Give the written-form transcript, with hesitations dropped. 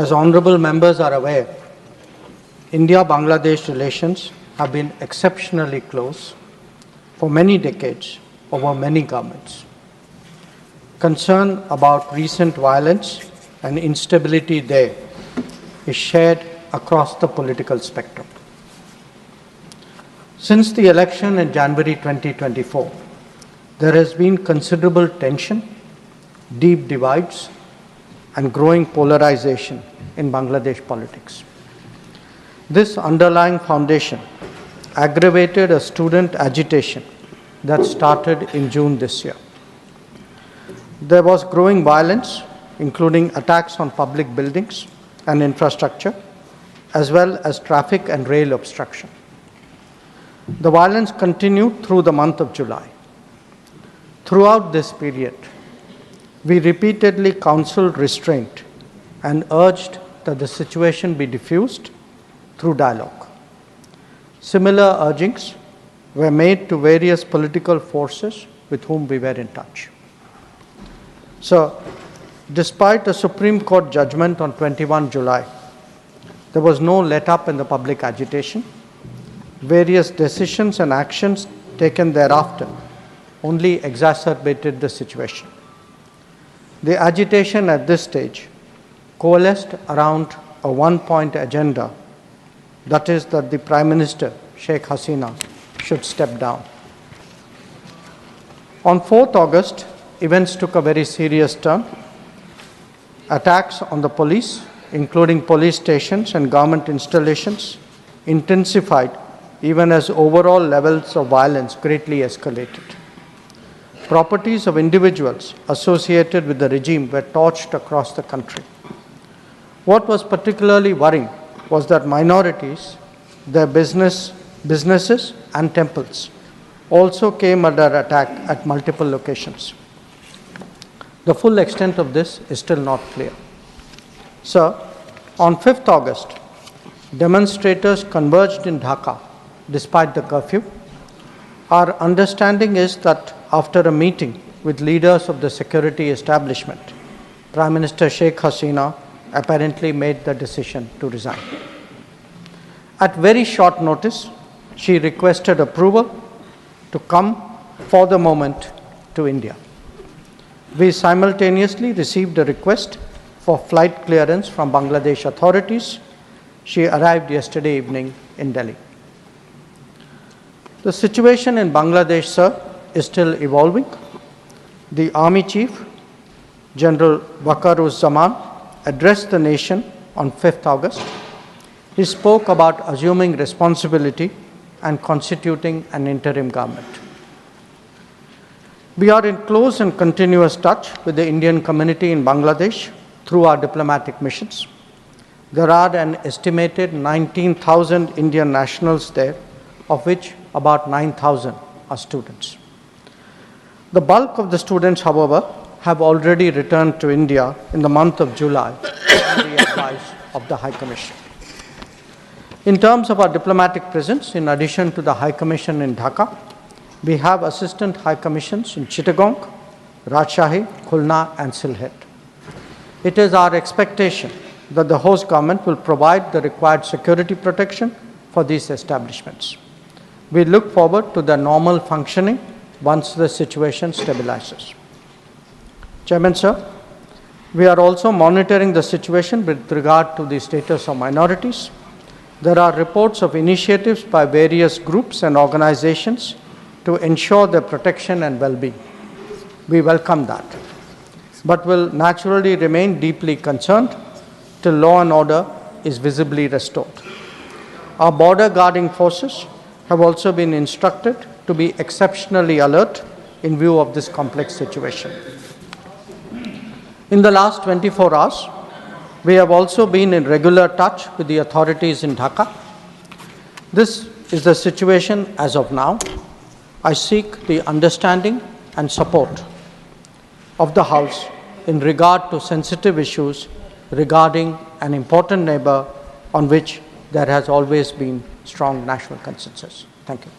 As honorable members are aware, India-Bangladesh relations have been exceptionally close for many decades over many governments. Concern about recent violence and instability there is shared across the political spectrum. Since the election in January 2024, there has been considerable tension, deep divides, and growing polarization in Bangladesh politics. This underlying foundation aggravated a student agitation that started in June this year. There was growing violence, including attacks on public buildings and infrastructure, as well as traffic and rail obstruction. The violence continued through the month of July. Throughout this period, we repeatedly counseled restraint and urged that the situation be diffused through dialogue. Similar urgings were made to various political forces with whom we were in touch. So, despite a Supreme Court judgment on 21 July, there was no let-up in the public agitation. Various decisions and actions taken thereafter only exacerbated the situation. The agitation at this stage coalesced around a one-point agenda, that is that the Prime Minister, Sheikh Hasina, should step down. On 4th August, events took a very serious turn. Attacks on the police, including police stations and government installations, intensified even as overall levels of violence greatly escalated. Properties of individuals associated with the regime were torched across the country. What was particularly worrying was that minorities, their businesses and temples also came under attack at multiple locations. The full extent of this is still not clear. So, on 5th August, demonstrators converged in Dhaka despite the curfew. Our understanding is that after a meeting with leaders of the security establishment, Prime Minister Sheikh Hasina apparently made the decision to resign. At very short notice, she requested approval to come for the moment to India. We simultaneously received a request for flight clearance from Bangladesh authorities. She arrived yesterday evening in Delhi. The situation in Bangladesh, sir, is still evolving. The Army Chief, General Waqar-uz-Zaman, addressed the nation on 5th August. He spoke about assuming responsibility and constituting an interim government. We are in close and continuous touch with the Indian community in Bangladesh through our diplomatic missions. There are an estimated 19,000 Indian nationals there, of which about 9,000 are students. The bulk of the students, however, have already returned to India in the month of July on the advice of the High Commission. In terms of our diplomatic presence, in addition to the High Commission in Dhaka, we have Assistant High Commissions in Chittagong, Rajshahi, Khulna and Sylhet. It is our expectation that the host government will provide the required security protection for these establishments. We look forward to their normal functioning once the situation stabilizes. Chairman, sir, we are also monitoring the situation with regard to the status of minorities. There are reports of initiatives by various groups and organizations to ensure their protection and well-being. We welcome that, but will naturally remain deeply concerned till law and order is visibly restored. Our border guarding forces have also been instructed to be exceptionally alert in view of this complex situation. In the last 24 hours, we have also been in regular touch with the authorities in Dhaka. This is the situation as of now. I seek the understanding and support of the House in regard to sensitive issues regarding an important neighbor on which there has always been strong national consensus. Thank you.